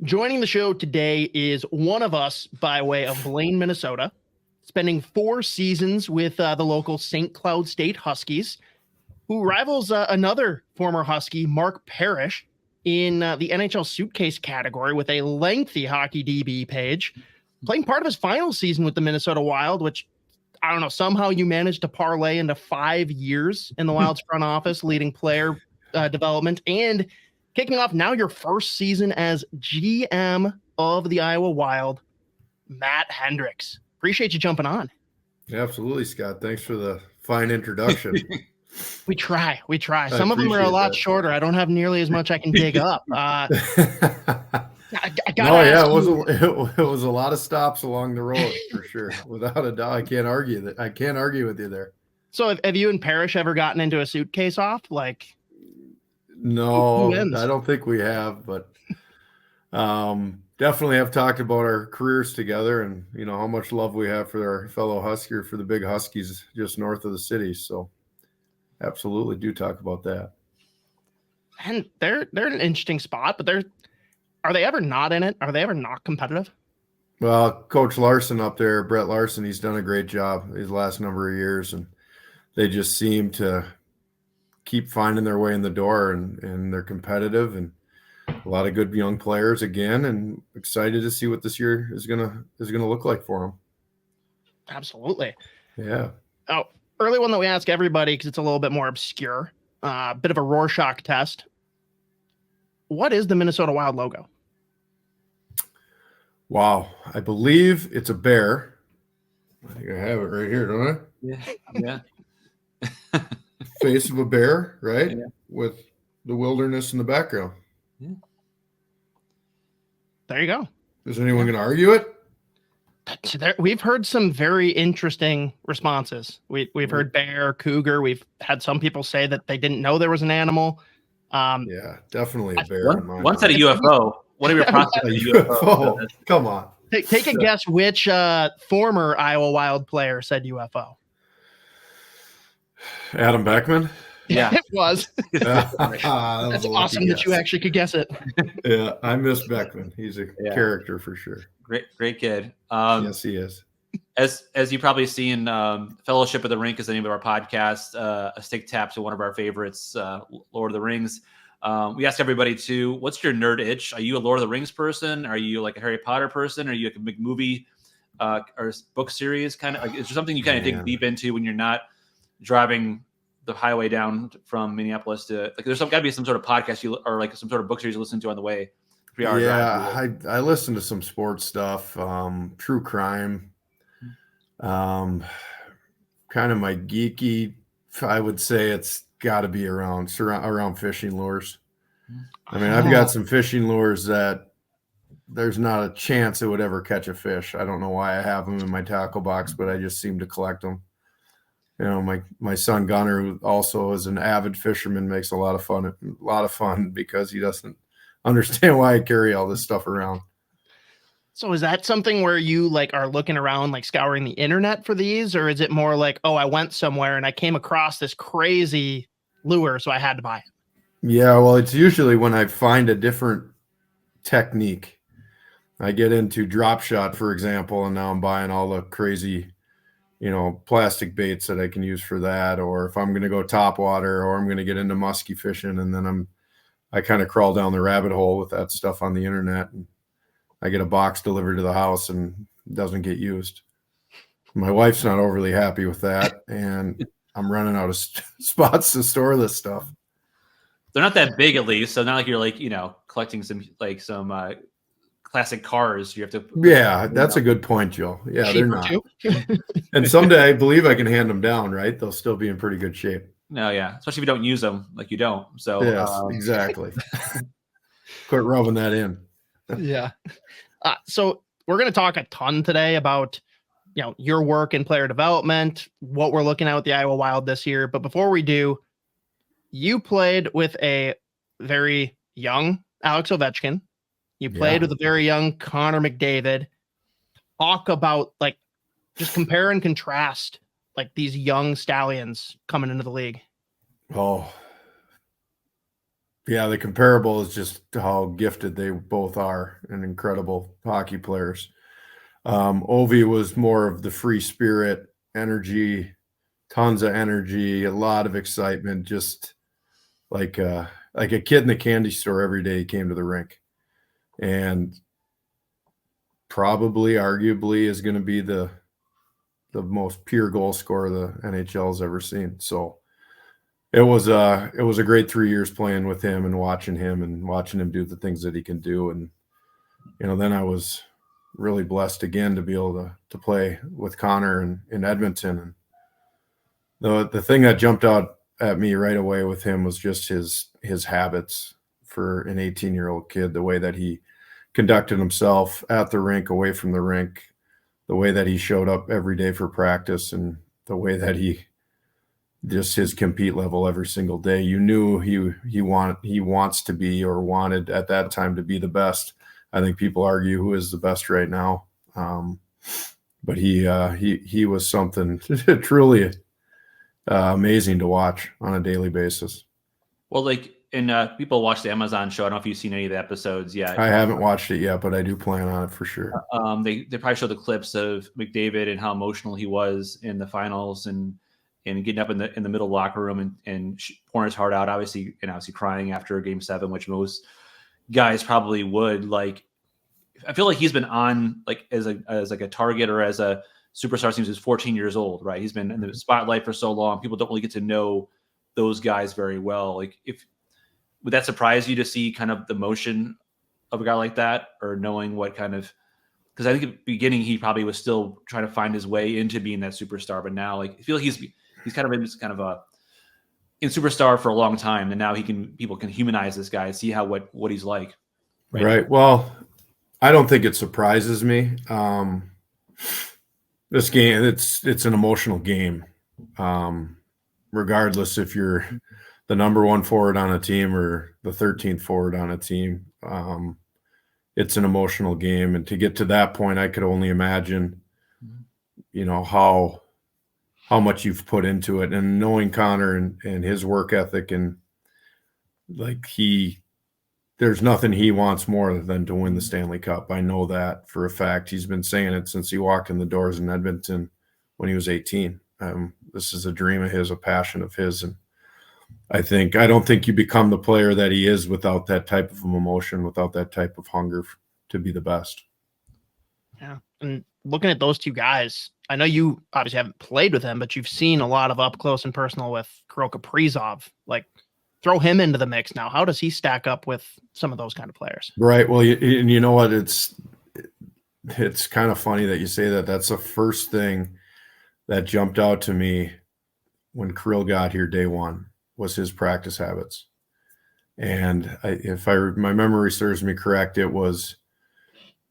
Joining the show today is one of us by way of Blaine, Minnesota, spending 4 seasons with the local St. Cloud State Huskies, who rivals another former Husky, Mark Parrish, in the NHL suitcase category with a lengthy hockey DB page, playing part of his final season with the Minnesota Wild, which, I don't know, somehow you managed to parlay into 5 years in the Wild's front office, leading player development, and kicking off now your first season as GM of the Iowa Wild, Matt Hendricks. Appreciate you jumping on. Yeah, absolutely, Scott. Thanks for the fine introduction. We try. Some of them are a lot shorter. I don't have nearly as much I can dig up. It was a lot of stops along the road for sure. Without a doubt, I can't argue with you there. So have you and Parrish ever gotten into a suitcase off? Like, no, I don't think we have, but definitely have talked about our careers together and, you know, how much love we have for our fellow Husker, for the big Huskies just north of the city. So absolutely do talk about that. And they're in an interesting spot, but are they ever not in it? Are they ever not competitive? Well, Coach Larson up there, Brett Larson, he's done a great job these last number of years, and they just seem to keep finding their way in the door, and they're competitive, and a lot of good young players again, and excited to see what this year is gonna look like for them. Absolutely. Yeah. Oh, early one that we ask everybody because it's a little bit more obscure, bit of a Rorschach test. What is the Minnesota Wild logo? Wow, I believe it's a bear. I think I have it right here, don't I? Yeah. Face of a bear, right? Yeah. With the wilderness in the background. Yeah. There you go. Is anyone going to argue it? We've heard some very interesting responses. We've heard bear, cougar. We've had some people say that they didn't know there was an animal. Yeah, definitely a bear. One said a UFO. What are your prospects? A UFO. Come on. Take a guess which former Iowa Wild player said UFO. Adam Beckman? Yeah. It was. That's awesome that you actually could guess it. Yeah, I miss Beckman. He's a character for sure. Great kid. Yes, he is. As you probably seen, Fellowship of the Rink is the name of our podcast, a stick tap to one of our favorites, Lord of the Rings. We asked everybody to, what's your nerd itch? Are you a Lord of the Rings person? Are you like a Harry Potter person? Are you like a big movie or book series kind of? Like, is there something you kind of dig deep into when you're not driving the highway down from Minneapolis to, like, there's got to be some sort of podcast or like some sort of book series you listen to on the way? I listen to some sports stuff, true crime, kind of my geeky. I would say it's got to be around fishing lures. I mean, I've got some fishing lures that there's not a chance it would ever catch a fish. I don't know why I have them in my tackle box, but I just seem to collect them. You know, my son Gunnar, who also is an avid fisherman, makes a lot of fun because he doesn't understand why I carry all this stuff around. So is that something where you like are looking around, like scouring the internet for these, or is it more like, oh, I went somewhere and I came across this crazy lure, so I had to buy it? Yeah, well, it's usually when I find a different technique. I get into drop shot, for example, and now I'm buying all the crazy, you know, plastic baits that I can use for that. Or if I'm going to go top water, or I'm going to get into muskie fishing, and then I kind of crawl down the rabbit hole with that stuff on the internet, and I get a box delivered to the house and it doesn't get used. My wife's not overly happy with that, and I'm running out of spots to store this stuff. They're not that big, at least, so not like you're like, you know, collecting some classic cars. You have to. Yeah, that's a good point, Joe. Yeah, they're not. And someday I believe I can hand them down. Right? They'll still be in pretty good shape. No, yeah, especially if you don't use them, like you don't. So yes, exactly. Quit rubbing that in. Yeah. So we're going to talk a ton today about, you know, your work in player development, what we're looking at with the Iowa Wild this year. But before we do, you played with a very young Alex Ovechkin. You played with a very young Connor McDavid. Talk about, like, just compare and contrast, like, these young stallions coming into the league. Oh, Yeah, the comparable is just how gifted they both are and incredible hockey players. Ovi was more of the free spirit, energy, tons of energy, a lot of excitement, just like a kid in the candy store every day he came to the rink. And probably, arguably, is going to be the most pure goal scorer the NHL's ever seen. So it was a great 3 years playing with him and watching him do the things that he can do. And, then I was really blessed again to be able to play with Connor in Edmonton. And the thing that jumped out at me right away with him was just his habits for an 18-year-old kid, the way that he conducted himself at the rink, away from the rink, the way that he showed up every day for practice, and the way that just his compete level every single day. You knew he wants to be, or wanted at that time to be, the best. I think people argue who is the best right now. But he was something truly amazing to watch on a daily basis. Well, and people watch the Amazon show. I don't know if you've seen any of the episodes yet. I haven't watched it yet, but I do plan on it for sure. They probably show the clips of McDavid and how emotional he was in the finals and getting up in the middle locker room and pouring his heart out, obviously crying after Game 7, which most guys probably would. I feel like he's been on as a target or as a superstar since he was 14 years old, right? He's been in the spotlight for so long. People don't really get to know those guys very well. Would that surprise you to see kind of the motion of a guy like that, or knowing what kind of, because I think at the beginning he probably was still trying to find his way into being that superstar, but now I feel like he's kind of been this kind of a superstar for a long time, and now people can humanize this guy, see what he's like. Right. Well, I don't think it surprises me. This game, it's an emotional game. Regardless if you're the number one forward on a team or the 13th forward on a team, it's an emotional game. And to get to that point, I could only imagine, how much you've put into it, and knowing Connor and his work ethic, and there's nothing he wants more than to win the Stanley Cup. I know that for a fact. He's been saying it since he walked in the doors in Edmonton when he was 18. This is a dream of his, a passion of his. And I don't think you become the player that he is without that type of emotion, without that type of hunger to be the best. Yeah. And looking at those two guys, I know you obviously haven't played with them, but you've seen a lot of up close and personal with Kirill Kaprizov. Throw him into the mix now. How does he stack up with some of those kind of players? Right. Well, you know what? It's kind of funny that you say that. That's the first thing that jumped out to me when Kirill got here day one, was his practice habits. And my memory serves me correct, it was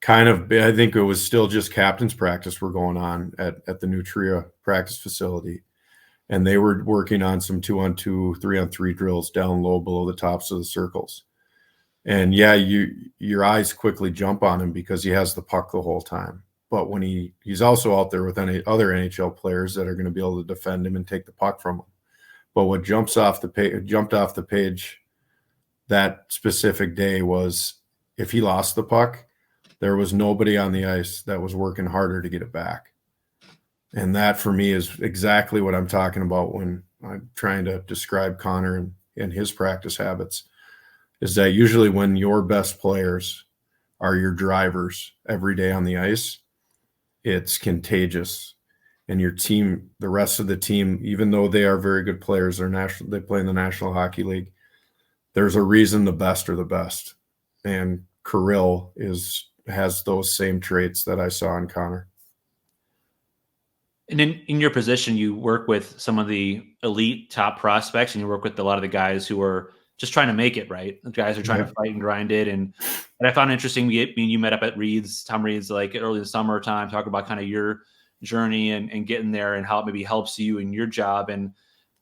I think it was still just captain's practice were going on at the Nutria practice facility. And they were working on some 2-on-2, 3-on-3 drills down low below the tops of the circles. And yeah, your eyes quickly jump on him because he has the puck the whole time. But when he's also out there with any other NHL players that are going to be able to defend him and take the puck from him. But what jumped off the page that specific day was, if he lost the puck, there was nobody on the ice that was working harder to get it back. And that for me is exactly what I'm talking about when I'm trying to describe Connor and his practice habits, is that usually when your best players are your drivers every day on the ice, it's contagious. And your team, the rest of the team, even though they are very good players, they play in the National Hockey League, there's a reason the best are the best. And Kirill has those same traits that I saw in Connor. And in your position, you work with some of the elite top prospects, and you work with a lot of the guys who are just trying to make it, right? The guys are trying to fight and grind it. And I found it interesting, you met up at Tom Reed's early in the summertime, talk about kind of your journey and getting there and how it maybe helps you in your job. And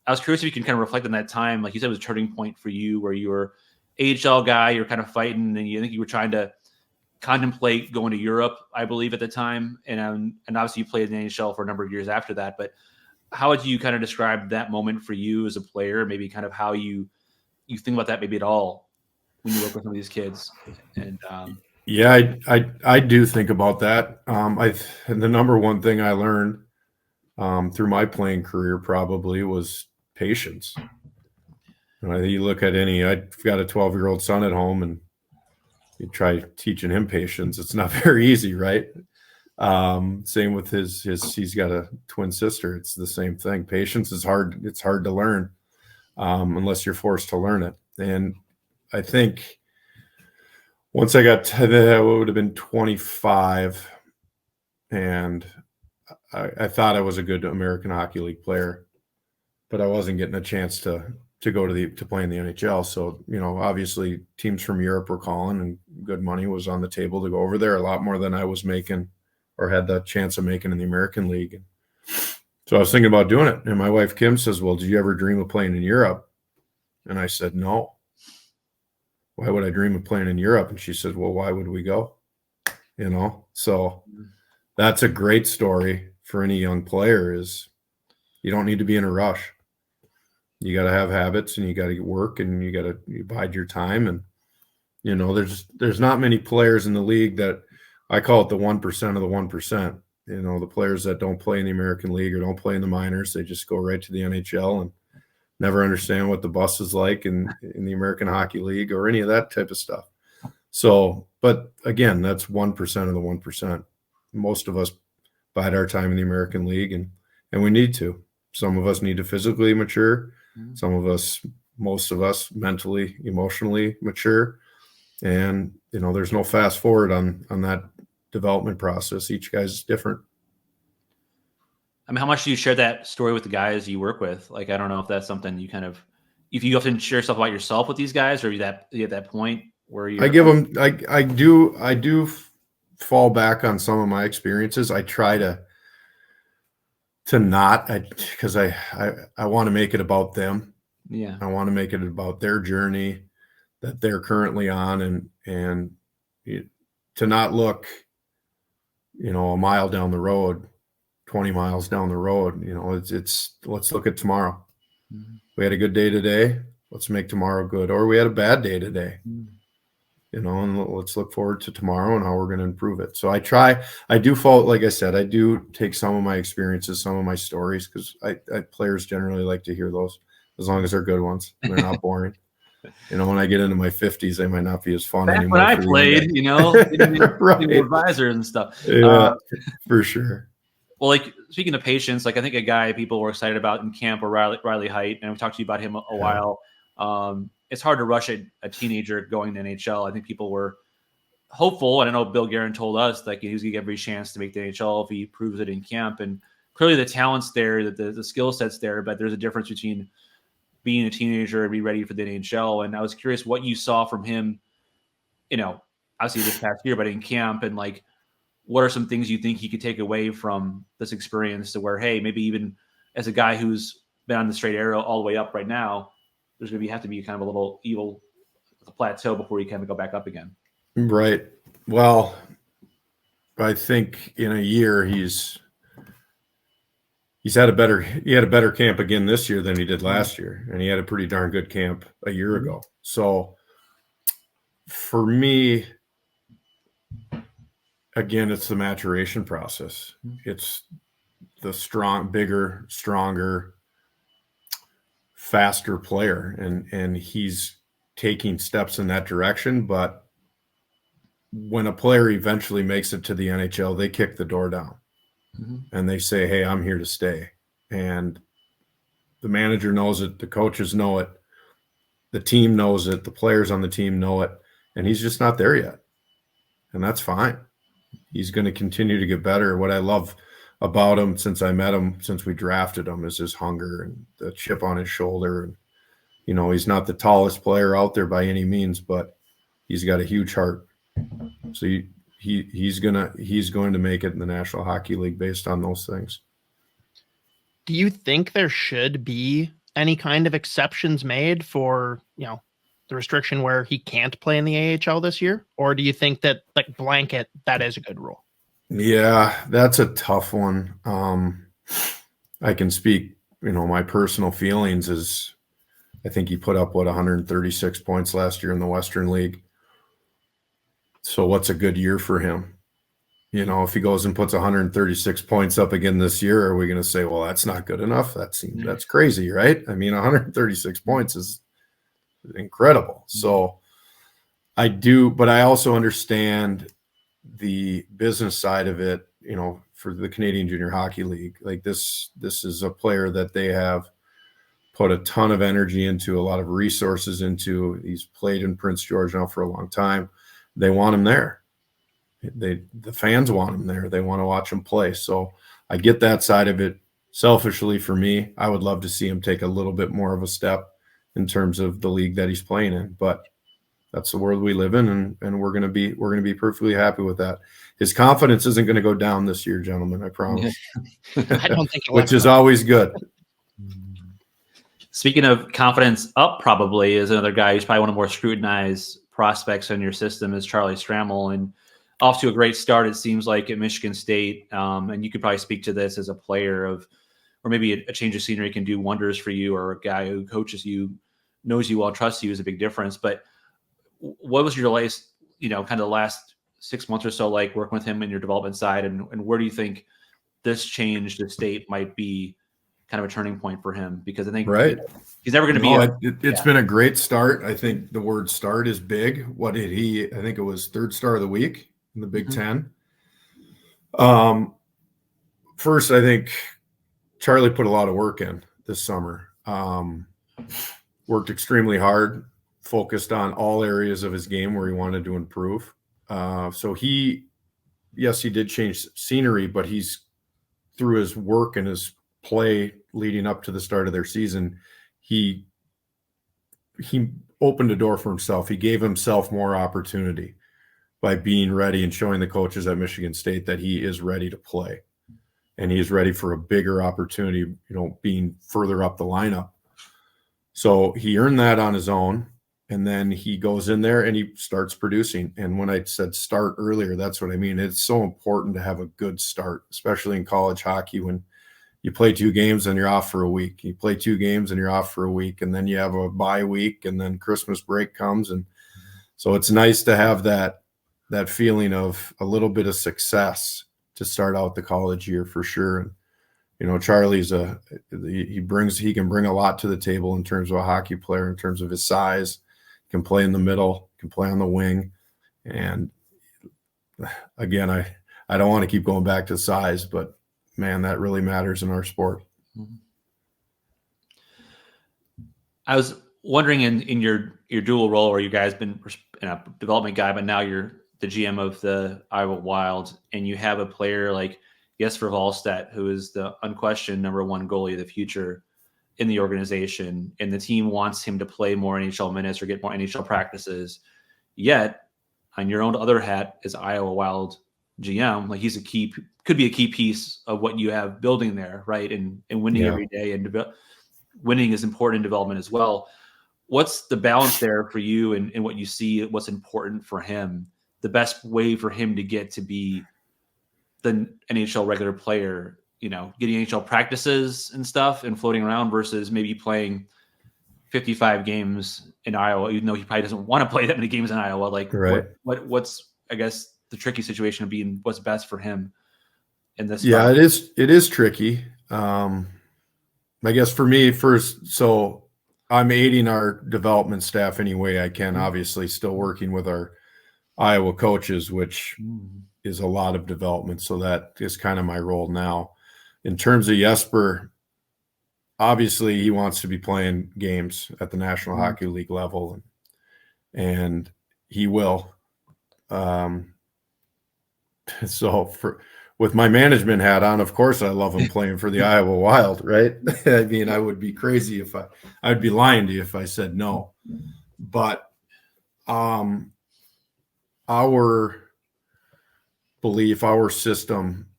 I was curious if you can kind of reflect on that time. Like you said, it was a turning point for you where you were AHL guy, you're kind of fighting, and I think you were trying to contemplate going to Europe, I believe, at the time. And obviously you played in the NHL for a number of years after that. But how would you kind of describe that moment for you as a player? Maybe kind of how you think about that maybe at all when you work with some of these kids? And yeah, I do think about that. And the number one thing I learned through my playing career probably was patience. You look at I've got a 12-year-old son at home, and you try teaching him patience. It's not very easy, right? Same with he's got a twin sister. It's the same thing. Patience is hard. It's hard to learn unless you're forced to learn it. And I think once I got to what would have been 25, and I thought I was a good American Hockey League player, but I wasn't getting a chance to go to play in the NHL. So, obviously teams from Europe were calling, and good money was on the table to go over there, a lot more than I was making or had the chance of making in the American League. So I was thinking about doing it. And my wife, Kim, says, well, did you ever dream of playing in Europe? And I said, no. Why would I dream of playing in Europe? And she said, well, why would we go? So that's a great story for any young player. Is you don't need to be in a rush. You got to have habits, and you got to work, and you bide your time. And, there's not many players in the league that I call it the 1% of the 1%, the players that don't play in the American League or don't play in the minors. They just go right to the NHL and never understand what the bus is like in the American Hockey League or any of that type of stuff. So, but again, that's 1% of the 1%. Most of us bide our time in the American League, and we need to. Some of us need to physically mature. Most of us mentally, emotionally mature. And, there's no fast forward on that development process. Each guy's different. I mean, how much do you share that story with the guys you work with? Like, I don't know if that's something you if you often share stuff about yourself with these guys, or you at that point where you I do fall back on some of my experiences. I try to not, because I want to make it about them. Yeah. I want to make it about their journey that they're currently on, and to not look, a mile down the road, 20 miles down the road. It's let's look at tomorrow. Mm-hmm. We had a good day today. Let's make tomorrow good. Or we had a bad day today. Mm-hmm. And let's look forward to tomorrow and how we're going to improve it. So I do fall, like I said, I do take some of my experiences, some of my stories, because players generally like to hear those, as long as they're good ones. They're not boring. When I get into my 50s, they might not be as fun anymore. When I played, right. Advisors and stuff. Yeah, for sure. Well, like, speaking of patience, like, I think a guy people were excited about in camp were Riley Heidt, and we talked to you about him a while. It's hard to rush a teenager going to NHL. I think people were hopeful, and I know Bill Guerin told us that he was going to get every chance to make the NHL if he proves it in camp. And clearly the talent's there, that the skill set's there, but there's a difference between being a teenager and be ready for the NHL. And I was curious what you saw from him, obviously this past year, but in camp, and like, what are some things you think he could take away from this experience to where, hey, maybe even as a guy who's been on the straight arrow all the way up right now, there's going to have to be kind of a little evil plateau before you kind of go back up again. Right. Well, I think in a year he's had a better camp again this year than he did last year, and he had a pretty darn good camp a year ago. So for me, again, it's the maturation process. It's the bigger, stronger, faster player, and he's taking steps in that direction. But when a player eventually makes it to the NHL, they kick the door down. Mm-hmm. And they say, hey, I'm here to stay. And the manager knows it, the coaches know it, the team knows it, the players on the team know it, and he's just not there yet. And that's fine. He's going to continue to get better. What I love about him since I met him, since we drafted him, is his hunger and the chip on his shoulder. And, he's not the tallest player out there by any means, but he's got a huge heart. So he's going to make it in the National Hockey League based on those things. Do you think there should be any kind of exceptions made for, the restriction where he can't play in the AHL this year? Or do you think that, like, blanket, that is a good rule? Yeah, that's a tough one. I can speak, my personal feelings is I think he put up 136 points last year in the Western League. So what's a good year for him? You know, if he goes and puts 136 points up again this year, are we going to say, well, that's not good enough? That's crazy, right? I mean, 136 points is incredible. So I do, but I also understand the business side of it, you know, for the Canadian Junior Hockey League. Like this is a player that they have put a ton of energy into, a lot of resources into. He's played in Prince George now for a long time. They want him there. The fans want him there. They want to watch him play. So I get that side of it. Selfishly for me, I would love to see him take a little bit more of a step in terms of the league that he's playing in. But that's the world we live in, and we're gonna be perfectly happy with that. His confidence isn't going to go down this year, gentlemen. I promise. I don't think which is always good. Speaking of confidence up, probably is another guy who's probably one of the more scrutinized prospects in your system is Charlie Stramel, and off to a great start, it seems like, at Michigan State. And you could probably speak to this as a player or maybe a change of scenery can do wonders for you, or a guy who coaches you, knows you well, trusts you is a big difference. But what was your latest, kind of the last 6 months or so like working with him in your development side, and where do you think this change to state might be kind of a turning point for him? Because I think he's never going to be. It's been a great start. I think the word start is big. What did he? I think it was third star of the week in the Big Ten. First, I think Charlie put a lot of work in this summer. Worked extremely hard, focused on all areas of his game where he wanted to improve. So he did change scenery, but he's, through his work and his play leading up to the start of their season, he opened a door for himself. He gave himself more opportunity by being ready and showing the coaches at Michigan State that he is ready to play, and he is ready for a bigger opportunity, being further up the lineup. So he earned that on his own, and then he goes in there and he starts producing. And when I said start earlier, that's what I mean. It's so important to have a good start, especially in college hockey, when you play 2 games and you're off for a week. You play 2 games and you're off for a week, and then you have a bye week, and then Christmas break comes. And so it's nice to have that feeling of a little bit of success to start out the college year, for sure. And Charlie's he can bring a lot to the table in terms of a hockey player, in terms of his size. Can play in the middle, can play on the wing. And again, I don't want to keep going back to size, but man, that really matters in our sport. I was wondering in your dual role, where you guys been a development guy, but now you're the GM of the Iowa Wild, and you have a player like Jesper Wallstedt, who is the unquestioned #1 goalie of the future in the organization, and the team wants him to play more NHL minutes or get more NHL practices. Yet, on your own other hat as Iowa Wild GM, like he's could be a key piece of what you have building there, right? And winning every day, and winning is important in development as well. What's the balance there for you, and what you see, what's important for him, the best way for him to get to be the NHL regular player, getting NHL practices and stuff and floating around, versus maybe playing 55 games in Iowa, even though he probably doesn't want to play that many games in Iowa. Like, what's, I guess, the tricky situation of being what's best for him in this? Yeah, it is tricky. I guess for me first, so I'm aiding our development staff any way I can, obviously still working with our Iowa coaches, which is a lot of development. So that is kind of my role now. In terms of Jesper, obviously he wants to be playing games at the National Hockey League level, and he will. So with my management hat on, of course, I love him playing for the Iowa Wild, right? I mean, I would be crazy if I'd be lying to you if I said no. But our belief, our system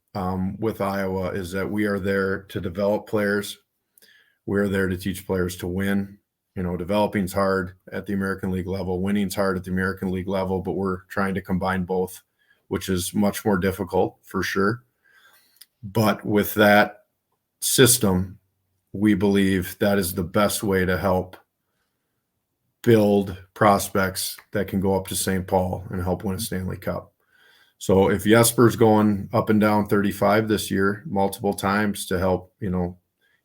with Iowa is that we are there to develop players. We're there to teach players to win. Developing's hard at the American League level, winning's hard at the American League level, but we're trying to combine both, which is much more difficult for sure. But with that system, we believe that is the best way to help build prospects that can go up to St. Paul and help win a Stanley Cup. So if Jesper's going up and down 35 this year multiple times to help,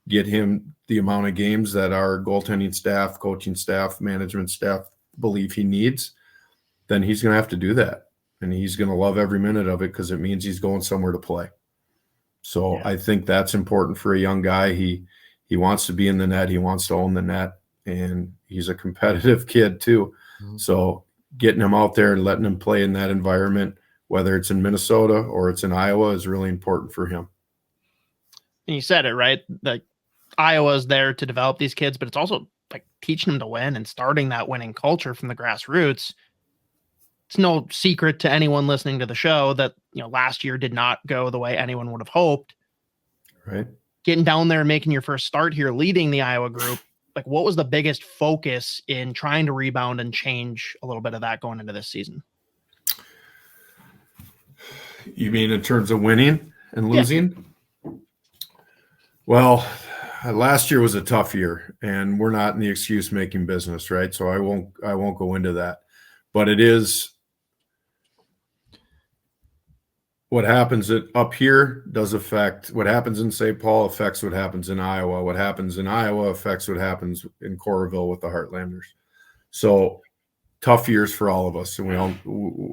get him the amount of games that our goaltending staff, coaching staff, management staff believe he needs, then he's going to have to do that. And he's going to love every minute of it because it means he's going somewhere to play. So I think that's important for a young guy. He wants to be in the net. He wants to own the net. And he's a competitive kid too. Mm-hmm. So getting him out there and letting him play in that environment, whether it's in Minnesota or it's in Iowa, is really important for him. And you said it, right? Like Iowa's there to develop these kids, but it's also like teaching them to win and starting that winning culture from the grassroots. It's no secret to anyone listening to the show that, last year did not go the way anyone would have hoped. Right. Getting down there and making your first start here, leading the Iowa group, like what was the biggest focus in trying to rebound and change a little bit of that going into this season? You mean in terms of winning and losing? Yeah. Well, last year was a tough year, and we're not in the excuse making business, right? So I won't go into that. But it is what happens up here does affect what happens in St. Paul affects what happens in Iowa. What happens in Iowa affects what happens in Coralville with the Heartlanders. So tough years for all of us, and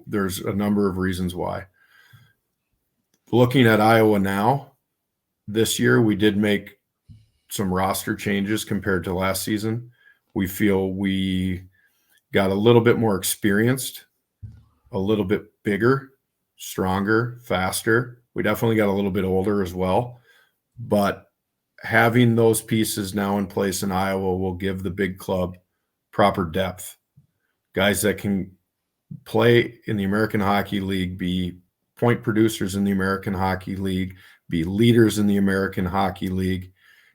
there's a number of reasons why. Looking at Iowa now, this year we did make some roster changes compared to last season. We feel we got a little bit more experienced, a little bit bigger, stronger, faster. We definitely got a little bit older as well. But having those pieces now in place in Iowa will give the big club proper depth. Guys that can play in the American Hockey League, be point producers in the American Hockey League, be leaders in the American Hockey League,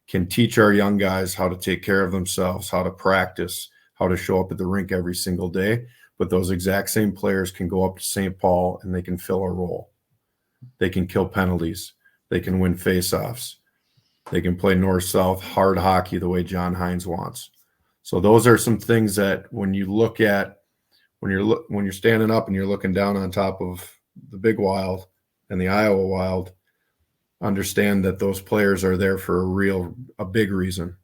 can teach our young guys how to take care of themselves, how to practice, how to show up at the rink every single day. But those exact same players can go up to St. Paul and they can fill a role. They can kill penalties. They can win faceoffs. They can play north-south hard hockey the way John Hines wants. So those are some things that when you look at, when you're standing up and you're looking down on top of the Big Wild and the Iowa Wild, understand that those players are there for a big reason.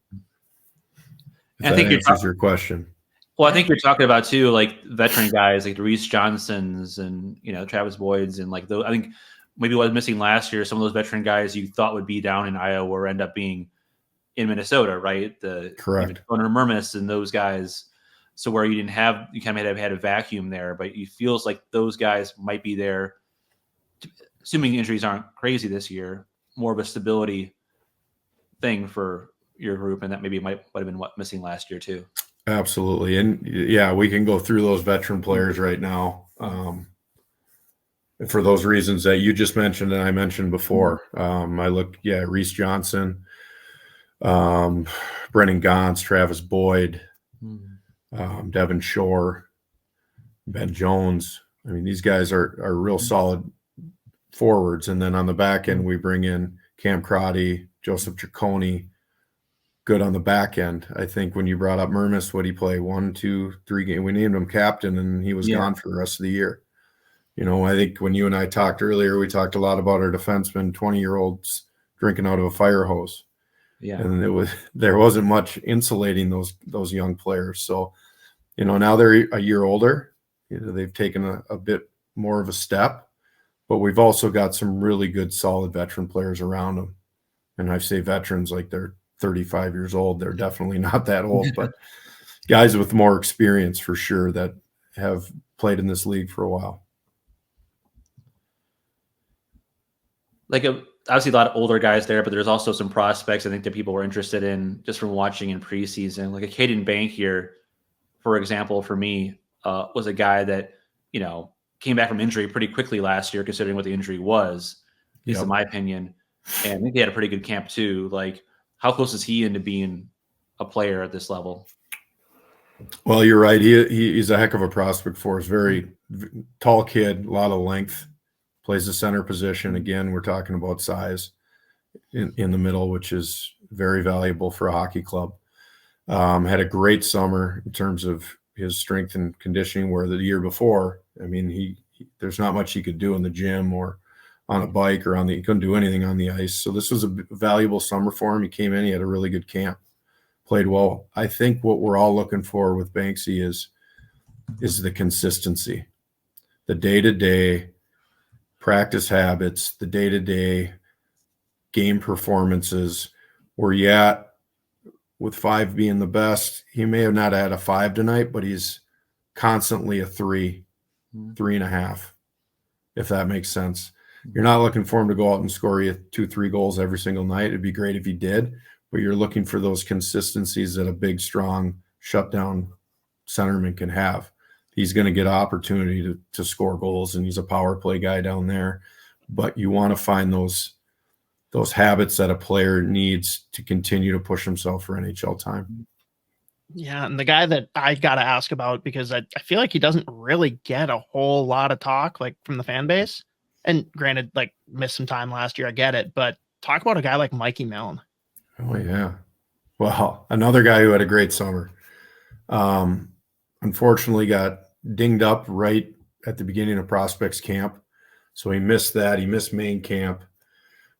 I think answers your question. Well, I think you're talking about too, like veteran guys like the Reese Johnsons and Travis Boyds and like those. I think maybe what was missing last year, some of those veteran guys you thought would be down in Iowa or end up being in Minnesota, right? Correct. Connor Mermis and those guys. So where you kind of had a vacuum there, but it feels like those guys might be there, assuming injuries aren't crazy this year, more of a stability thing for your group, and that maybe might have been what missing last year too. Absolutely. And yeah, we can go through those veteran players right now. For those reasons that you just mentioned and I mentioned before. Reese Johnson, Brennan Gauntz, Travis Boyd, Devin Shore, Ben Jones. I mean, these guys are real solid forwards. And then on the back end, we bring in Cam Crotty, Joseph Ciccone, good on the back end. I think when you brought up Mermis, what he play 1, 2, 3 games, we named him captain and he was gone for the rest of the year. I think when you and I talked earlier, we talked a lot about our defensemen, 20-year-olds drinking out of a fire hose. Yeah. And there wasn't much insulating those young players. So, now they're a year older. They've taken a bit more of a step, but we've also got some really good, solid veteran players around them. And I say veterans like they're 35 years old. They're definitely not that old, but guys with more experience for sure that have played in this league for a while. Like obviously a lot of older guys there, but there's also some prospects I think that people were interested in just from watching in preseason. Like a Caden Bank here, for example, for me, was a guy that, came back from injury pretty quickly last year, considering what the injury was, at least in my opinion. And I think he had a pretty good camp too. Like, how close is he into being a player at this level? Well, you're right. He's a heck of a prospect for us. Very tall kid, a lot of length. Plays the center position. Again, we're talking about size in the middle, which is very valuable for a hockey club. Had a great summer in terms of his strength and conditioning, where the year before, I mean, there's not much he could do in the gym or on a bike or he couldn't do anything on the ice. So this was a valuable summer for him. He came in, he had a really good camp, played well. I think what we're all looking for with Banksy is the consistency, the day-to-day practice habits, the day-to-day game performances. Where with 5 being the best, he may have not had a 5 tonight, but he's constantly a 3, 3.5, if that makes sense. You're not looking for him to go out and score you 2-3 goals every single night. It'd be great if he did, but you're looking for those consistencies that a big, strong, shutdown centerman can have. He's going to get opportunity to score goals, and he's a power play guy down there. But you want to find those habits that a player needs to continue to push himself for NHL time. Yeah, and the guy that I got to ask about, because I feel like he doesn't really get a whole lot of talk like from the fan base. And granted, like, missed some time last year, I get it. But talk about a guy like Mikey Mckenzie. Oh, yeah. Well, another guy who had a great summer. Unfortunately got dinged up right at the beginning of prospects camp. So he missed that. He missed main camp.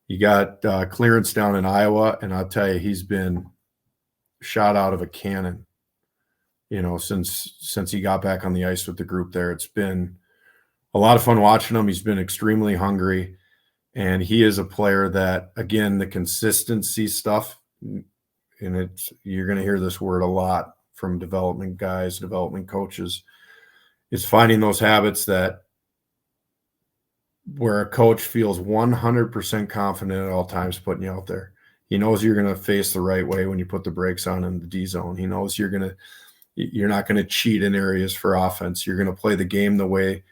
He got clearance down in Iowa, and I'll tell you, he's been shot out of a cannon, since he got back on the ice with the group there. It's been a lot of fun watching him. He's been extremely hungry, and he is a player that, again, the consistency stuff, and you're going to hear this word a lot from development guys, development coaches, is finding those habits that where a coach feels 100% confident at all times putting you out there. He knows you're going to face the right way when you put the brakes on in the D zone. He knows you're not going to cheat in areas for offense. You're going to play the game the way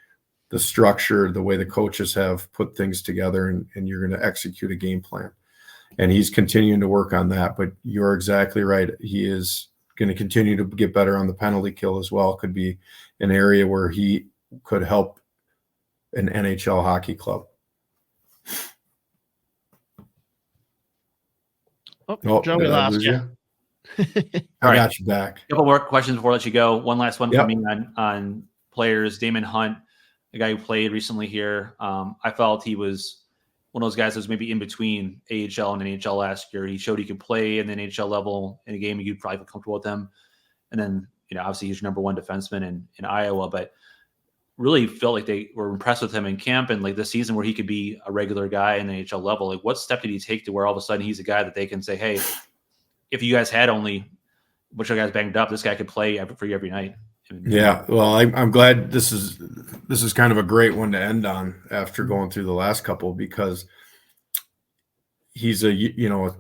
the structure, the way the coaches have put things together, and you're going to execute a game plan. And he's continuing to work on that. But you're exactly right. He is going to continue to get better on the penalty kill as well. Could be an area where he could help an NHL hockey club. Oh, Joe, we lost you. I got you back. A couple more questions before I let you go. One last one for me on players. Damon Hunt, a guy who played recently here. I felt he was one of those guys that was maybe in between AHL and NHL last year. He showed he could play in the NHL level in a game. You'd probably feel comfortable with him. And then, obviously he's your number 1 defenseman in Iowa, but really felt like they were impressed with him in camp and like this season where he could be a regular guy in the NHL level. Like, what step did he take to where all of a sudden he's a guy that they can say, hey, if you guys had only a bunch of guys banged up, this guy could play for you every night. Yeah. Well, I'm glad this is kind of a great one to end on after going through the last couple, because he's a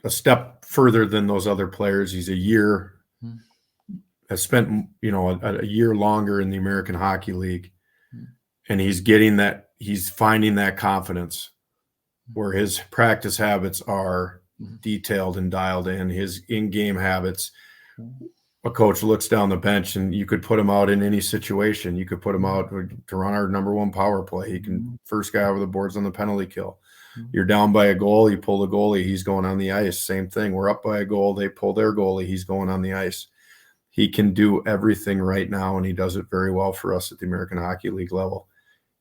step further than those other players. He's a year, has spent, a year longer in the American Hockey League, and he's finding that confidence where his practice habits are detailed and dialed in, his in-game habits. A coach looks down the bench, and you could put him out in any situation. You could put him out to run our number 1 power play. He can first guy over the boards on the penalty kill. You're down by a goal, you pull the goalie, he's going on the ice. Same thing. We're up by a goal, they pull their goalie, he's going on the ice. He can do everything right now, and he does it very well for us at the American Hockey League level.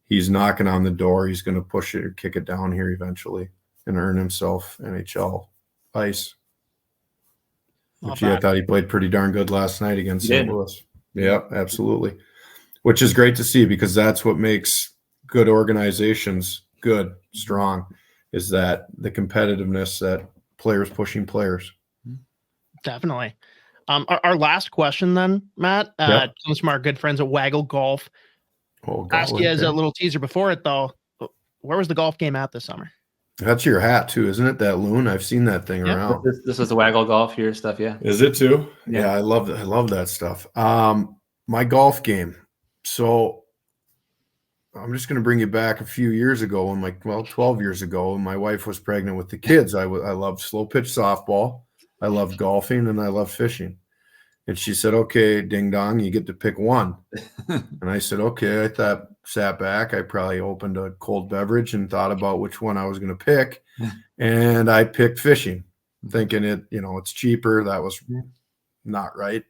He's knocking on the door. He's going to push it or kick it down here eventually and earn himself NHL ice. Which I thought he played pretty darn good last night against St. Louis. Yeah, absolutely. Which is great to see, because that's what makes good organizations good, strong, is that the competitiveness, that players pushing players. Definitely. Our last question then, Matt, comes from our good friends at Waggle Golf. Ask you as a little teaser before it, though, where was the golf game at this summer? That's your hat too, isn't it? That loon. I've seen that thing around. This was the Waggle Golf here stuff. Yeah. Is it too? Yeah. I love that stuff. My golf game. So I'm just going to bring you back a few years ago 12 years ago, when my wife was pregnant with the kids. I loved slow pitch softball. I loved golfing, and I loved fishing. And she said, okay, ding dong, you get to pick one. And I said, okay. I sat back. I probably opened a cold beverage and thought about which one I was going to pick. And I picked fishing, thinking it's cheaper. That was not right.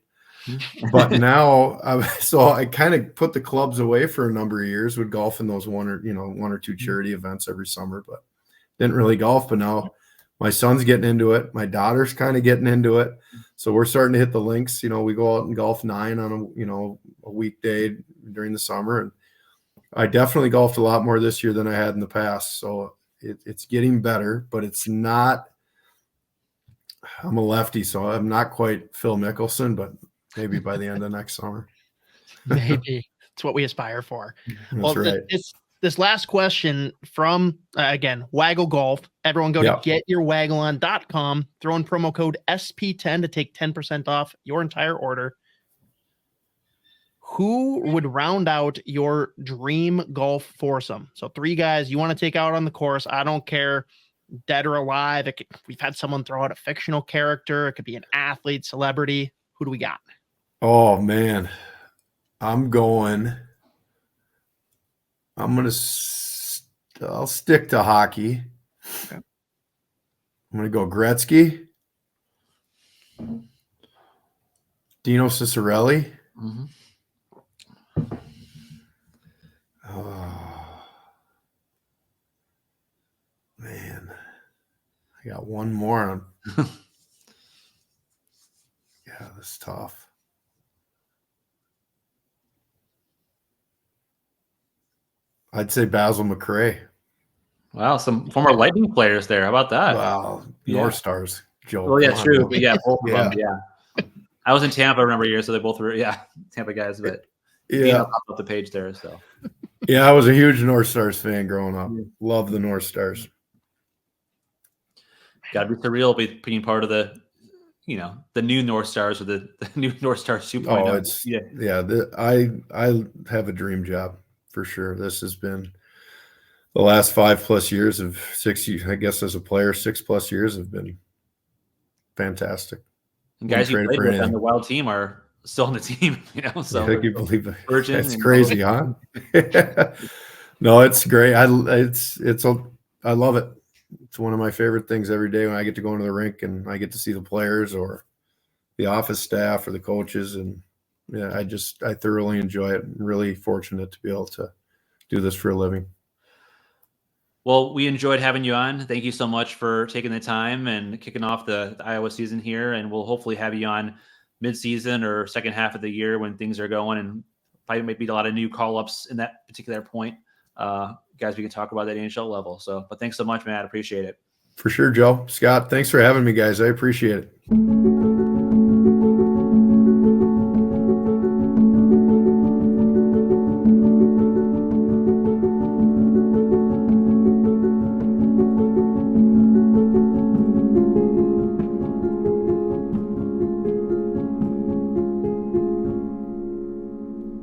But now, so I kind of put the clubs away for a number of years, would golf in those one or two charity events every summer, but didn't really golf. But now my son's getting into it. My daughter's kind of getting into it. So we're starting to hit the links. We go out and golf 9 on a weekday during the summer. And I definitely golfed a lot more this year than I had in the past. So it's getting better, but it's not, I'm a lefty, so I'm not quite Phil Mickelson, but maybe by the end of next summer. Maybe it's what we aspire for. That's right. This last question from, again, Waggle Golf. Everyone go to getyourwaggleon.com, throw in promo code SP10 to take 10% off your entire order. Who would round out your dream golf foursome? So 3 guys you want to take out on the course. I don't care, dead or alive. We've had someone throw out a fictional character. It could be an athlete, celebrity. Who do we got? Oh, man. I'll stick to hockey. Okay. I'm going to go Gretzky, Dino Ciccarelli. Mm-hmm. Oh, man. I got one more on. Yeah, that's tough. I'd say Basil McRae. Wow, some former Lightning players there. How about that? Wow, North Stars. Joe. Well, yeah, true. But yeah, both of them. Yeah. I was in Tampa a number of years, so they both were Tampa guys. But popped up the page there. So yeah, I was a huge North Stars fan growing up. Love the North Stars. Got to be surreal being part of the new North Stars or the new North Stars 2.0. I have a dream job for sure. This has been the last 5+ years of 6 years, I guess, as a player, 6+ years have been fantastic. And guys you played with on the Wild team are still on the team, so I can believe it. It's crazy, huh? No, it's great. I love it. It's one of my favorite things every day when I get to go into the rink and I get to see the players or the office staff or the coaches. And yeah, I thoroughly enjoy it. I'm really fortunate to be able to do this for a living. Well, we enjoyed having you on. Thank you so much for taking the time and kicking off the Iowa season here. And we'll hopefully have you on mid-season or second half of the year when things are going, and probably maybe a lot of new call-ups in that particular point. Guys, we can talk about that NHL level. But thanks so much, Matt. Appreciate it. For sure, Joe. Scott, thanks for having me, guys. I appreciate it.